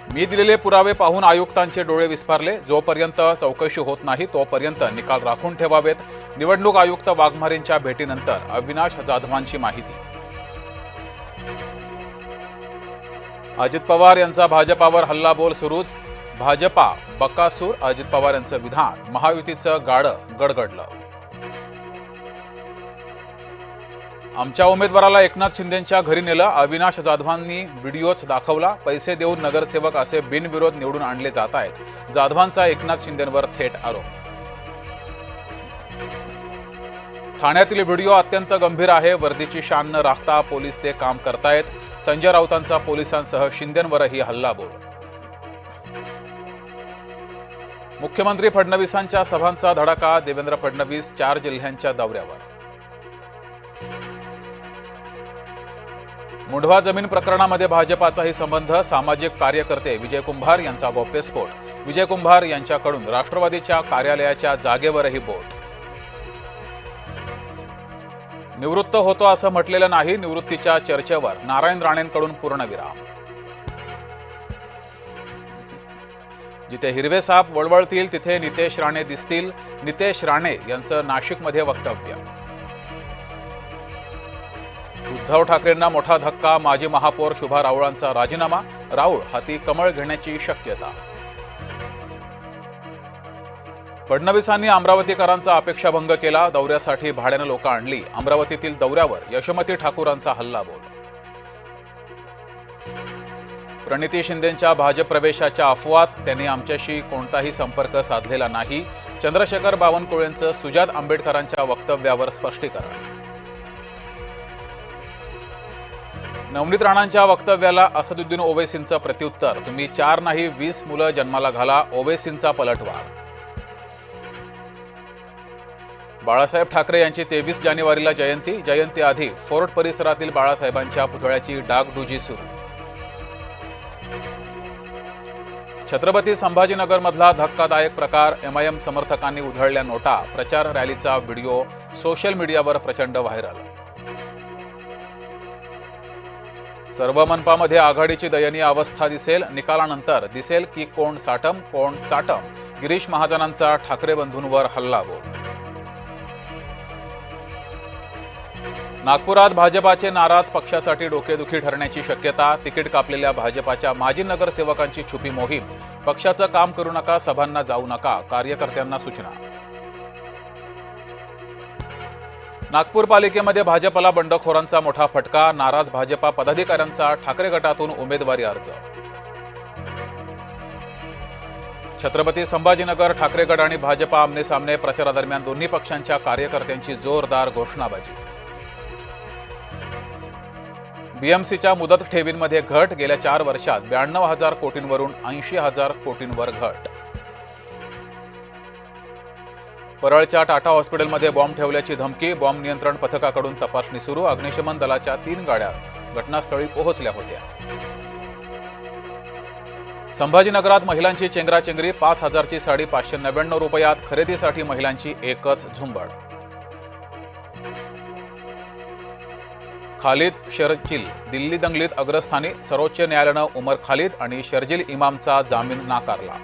मी दिलेले पुरावे पाहून आयुक्तांचे डोळे विस्फारले। जोपर्यंत चौकशी होत नाही तोपर्यंत निकाल राखून ठेवावेत। निवडणूक आयुक्त वाघमारेंच्या भेटीनंतर अविनाश जाधवांची माहिती। अजित पवार यांचा भाजपावर हल्लाबोल सुरूच। भाजपा बकासूर, अजित पवार यांचं विधान महायुतीचं गाडं गडगडलं। आमच्या उमेदवाराला एकनाथ शिंदेंच्या घरी नेलं, अविनाश जाधवांनी व्हिडिओच दाखवला। पैसे देऊन नगरसेवक असे बिनविरोध निवडून आणले जात आहेत, जाधवांचा एकनाथ शिंदेंवर थेट आरोप। ठाण्यातील व्हिडिओ अत्यंत गंभीर आहे, वर्दीची शान न राखता पोलीस ते काम करतायत। संजय राऊतांचा पोलिसांसह शिंदेंवरही हल्लाबोल। मुख्यमंत्री फडणवीसांच्या सभांचा धडाका, देवेंद्र फडणवीस 4 जिल्ह्यांच्या दौऱ्यावर। मुंढवा जमीन प्रकरणामध्ये भाजपाचाही संबंध, सामाजिक कार्यकर्ते विजय कुंभार यांचा गौप्यस्फोट। विजय कुंभार यांच्याकडून राष्ट्रवादीच्या कार्यालयाच्या जागेवरही बोट। निवृत्त होतो असं म्हटलेलं नाही, निवृत्तीच्या चर्चेवर नारायण राणेंकडून पूर्णविराम। जिथे हिरवे साप वळवळतील तिथे नितेश राणे दिसतील, नितेश राणे यांचं नाशिकमध्ये वक्तव्य। उद्धव ठाकरेंना मोठा धक्का, माजी महापौर शुभा राऊळांचा राजीनामा, राऊळ हाती कमळ घेण्याची शक्यता। फडणवीसांनी अमरावतीकरांचा अपेक्षाभंग केला, दौऱ्यासाठी भाड्यानं लोक आणली। अमरावतीतील दौऱ्यावर यशोमती ठाकूरांचा हल्लाबोल। प्रणिती शिंदेंच्या भाजप प्रवेशाच्या अफवाच, त्यांनी आमच्याशी कोणताही संपर्क साधलेला नाही। चंद्रशेखर बावनकुळेंचं सुजात आंबेडकरांच्या वक्तव्यावर स्पष्टीकरण। नवनीत राणांच्या वक्तव्याला असदुद्दीन ओवैसींचं प्रत्युत्तर, तुम्ही 4 नाही 20 मुलं जन्माला घाला, ओवैसींचा पलटवार। बाळासाहेब ठाकरे यांची 23 जानेवारीला जयंती आधी फोर्ट परिसरातील बाळासाहेबांच्या पुतळ्याची डागडुजी सुरू। छत्रपती संभाजीनगरमधला धक्कादायक प्रकार, एमआयएम समर्थकांनी उधळल्या नोटा, प्रचार रॅलीचा व्हिडिओ सोशल मीडियावर प्रचंड व्हायरल। सर्व मनपामध्ये आघाडीची दयनीय अवस्था दिसेल, निकालानंतर दिसेल की कोण साटम कोण चाटम, गिरीश महाजनांचा ठाकरे बंधूंवर हल्लाबोल। नागपुरात भाजपाचे नाराज पक्षासाठी डोकेदुखी ठरण्याची शक्यता, तिकीट कापलेल्या भाजपाच्या माजी नगरसेवकांची छुपी मोहीम, पक्षाचं काम करू नका, सभांना जाऊ नका, कार्यकर्त्यांना सूचना। नागपूर पालिकेमध्ये भाजपला बंडखोरांचा मोठा फटका, नाराज भाजपा पदाधिकाऱ्यांचा ठाकरे गटातून उमेदवारी अर्ज। छत्रपती संभाजीनगर ठाकरे गट आणि भाजपा आमने सामने, प्रचारादरम्यान दोन्ही पक्षांच्या कार्यकर्त्यांची जोरदार घोषणाबाजी। बीएमसीच्या मुदत ठेवींमध्ये घट, गेल्या 4 वर्षात 92,000 कोटींवरून 80,000 कोटींवर घट। परळच्या टाटा हॉस्पिटलमध्ये बॉम्ब ठेवल्याची धमकी, बॉम्ब नियंत्रण पथकाकडून तपासणी सुरू। अग्निशमन दलाच्या 3 गाड्या घटनास्थळी पोहोचल्या होत्या। संभाजीनगरात महिलांची चेंगराचेंगरी, 5,000ची साडी 599 रुपयात, खरेदीसाठी महिलांची एकच झुंबड। खालिद शर्जिल दिल्ली दंगलीत अग्रस्थानी, सर्वोच्च न्यायालयानं उमर खालिद आणि शर्जिल इमामचा जामीन नाकारला।